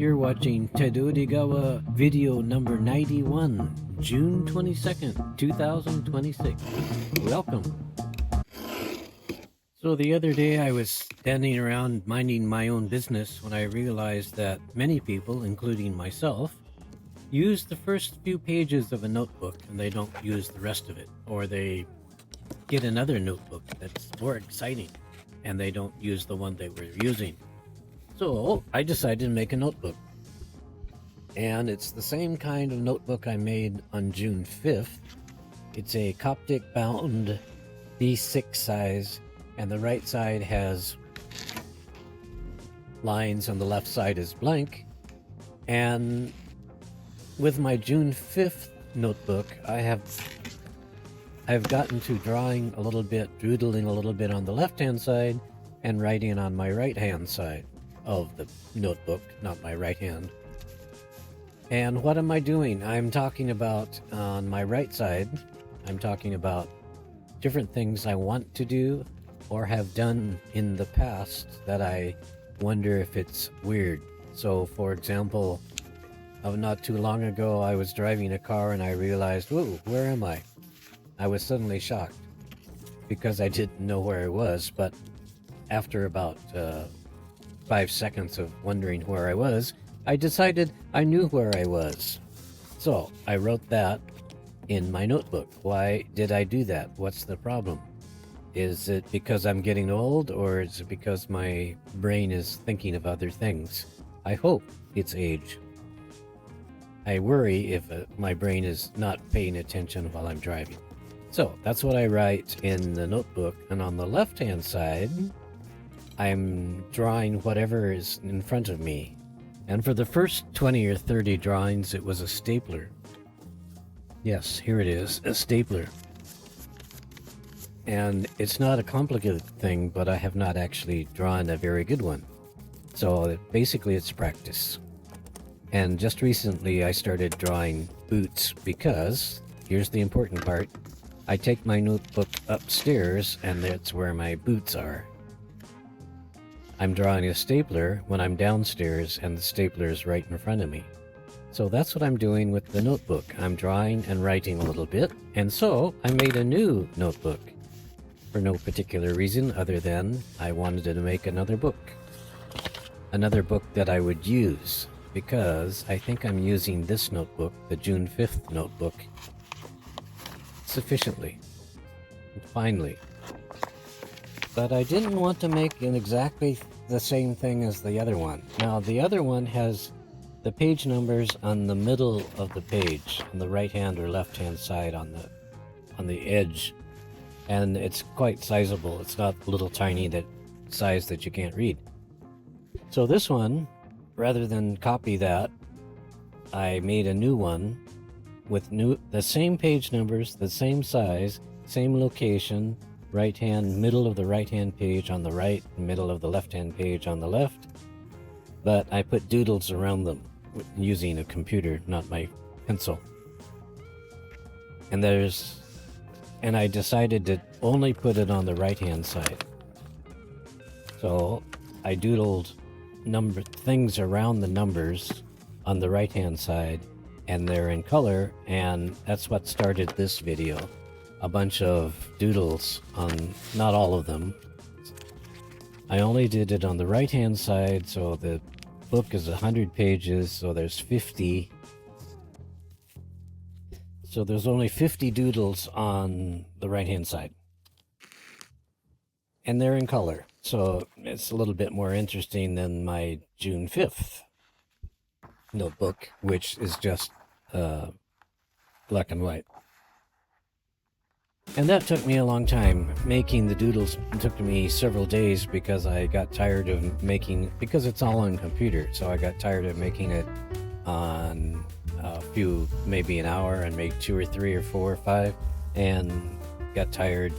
You're watching TDGB video number 91, June 22nd, 2026. Welcome. So the other day I was standing around minding my own business when I realized that many people, including myself, use the first few pages of a notebook and they don't use the rest of it, or they get another notebook that's more exciting and they don't use the one they were using. So I decided to make a notebook, and it's the same kind of notebook I made on June 5th. It's a Coptic bound B6 size, and the right side has lines and the left side is blank. And with my June 5th notebook, I've gotten to drawing a little bit, doodling a little bit on the left hand side and writing on my right hand side of the notebook, not my right hand. And what am I doing? I'm talking about, on my right side, I'm talking about different things I want to do or have done in the past that I wonder if it's weird. So for example, not too long ago I was driving a car and I realized, whoa, where am I? I was suddenly shocked because I didn't know where I was, but after about 5 seconds of wondering where I was, I decided I knew where I was. So I wrote that in my notebook. Why did I do that? What's the problem? Is it because I'm getting old, or is it because my brain is thinking of other things? I hope it's age. I worry if my brain is not paying attention while I'm driving. So that's what I write in the notebook, and on the left-hand side, I'm drawing whatever is in front of me. And for the first 20 or 30 drawings, it was a stapler. Yes, here it is, a stapler. And it's not a complicated thing, but I have not actually drawn a very good one. So basically it's practice. And just recently I started drawing boots because, here's the important part, I take my notebook upstairs and that's where my boots are. I'm drawing a stapler when I'm downstairs and the stapler is right in front of me. So that's what I'm doing with the notebook. I'm drawing and writing a little bit, and so I made a new notebook for no particular reason other than I wanted to make another book. Another book that I would use, because I think I'm using this notebook, the June 5th notebook, sufficiently, finally. But I didn't want to make it exactly the same thing as the other one. Now, the other one has the page numbers on the middle of the page, on the right hand or left hand side on the edge, and it's quite sizable. It's not little tiny size that you can't read. So this one, rather than copy that, I made a new one with the same page numbers, the same size, same location, right hand, middle of the right hand page on the right, middle of the left hand page on the left, but I put doodles around them using a computer, not my pencil. And I decided to only put it on the right hand side. So I doodled things around the numbers on the right hand side, and they're in color, and that's what started this video. A bunch of doodles on, not all of them. I only did it on the right hand side, so the book is 100 pages, so there's 50. So there's only 50 doodles on the right hand side. And they're in color, so it's a little bit more interesting than my June 5th notebook, which is just black and white. And that took me a long time. Making the doodles took me several days because I got tired of because it's all on computer, so I got tired of making it on maybe an hour, and made 2 or 3 or 4 or 5, and got tired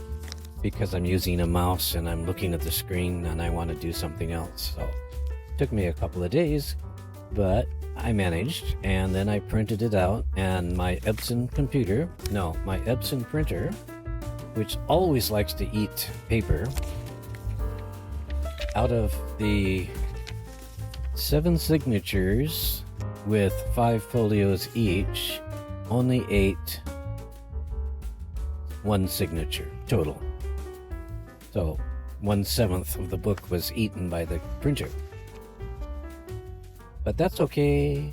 because I'm using a mouse and I'm looking at the screen and I want to do something else. So it took me a couple of days, but I managed, and then I printed it out, and my Epson printer, which always likes to eat paper, out of the 7 signatures with 5 folios each, only 8, 1 signature total. So 1/7 of the book was eaten by the printer. But that's okay.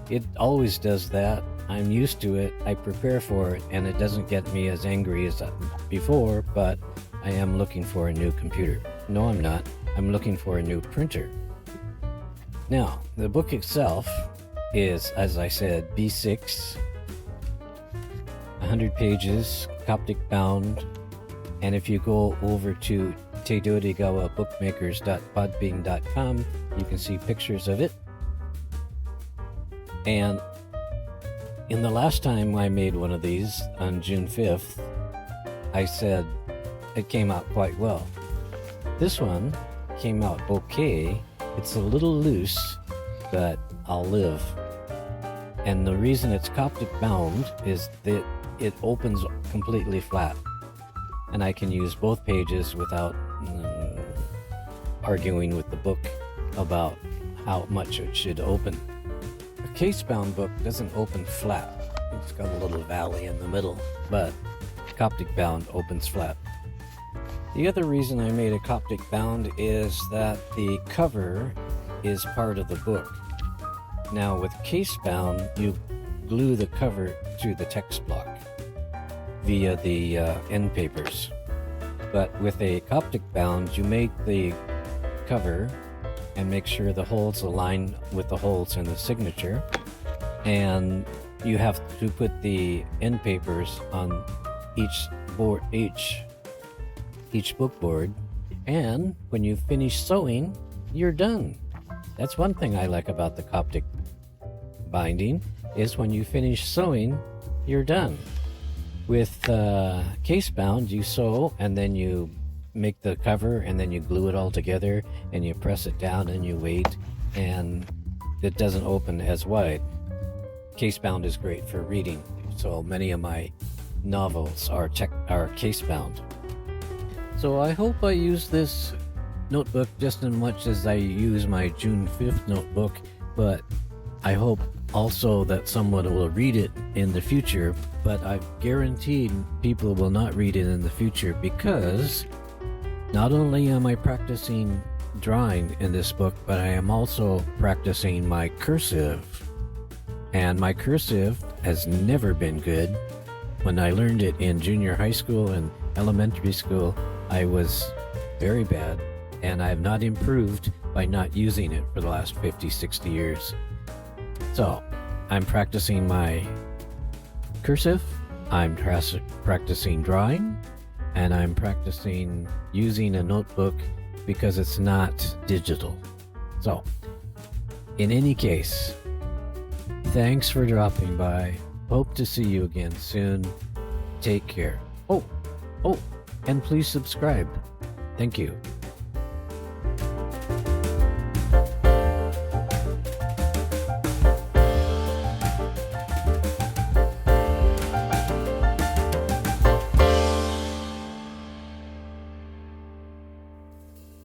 It always does that. I'm used to it. I prepare for it, and it doesn't get me as angry as before, but I am looking for a new computer. No, I'm not. I'm looking for a new printer. Now, the book itself is, as I said, B6, 100 pages, Coptic bound, and if you go over to TDGB bookmakers.podbean.com, you can see pictures of it. And in the last time I made one of these on June 5th, I said it came out quite well. This one came out okay. It's a little loose, but I'll live. And the reason it's Coptic bound is that it opens completely flat, and I can use both pages without arguing with the book about how much it should open. A case-bound book doesn't open flat. It's got a little valley in the middle, but Coptic bound opens flat. The other reason I made a Coptic bound is that the cover is part of the book. Now with case bound, you glue the cover to the text block via the end papers. But with a Coptic bound, you make the cover and make sure the holes align with the holes in the signature, and you have to put the end papers on each book board, and when you finish sewing, you're done. That's one thing I like about the Coptic binding, is when you finish sewing, you're done. With case bound, you sew and then you make the cover and then you glue it all together and you press it down and you wait, and it doesn't open as wide. Case bound is great for reading, so many of my novels are case bound. So I hope I use this notebook just as much as I use my June 5th notebook, but I hope also that someone will read it in the future. But I've guaranteed people will not read it in the future, because not only am I practicing drawing in this book, but I am also practicing my cursive. And my cursive has never been good. When I learned it in junior high school and elementary school, I was very bad, and I have not improved by not using it for the last 50, 60 years. So, I'm practicing my cursive, I'm practicing drawing, and I'm practicing using a notebook because it's not digital. So, in any case, thanks for dropping by. Hope to see you again soon. Take care. Oh, and please subscribe. Thank you.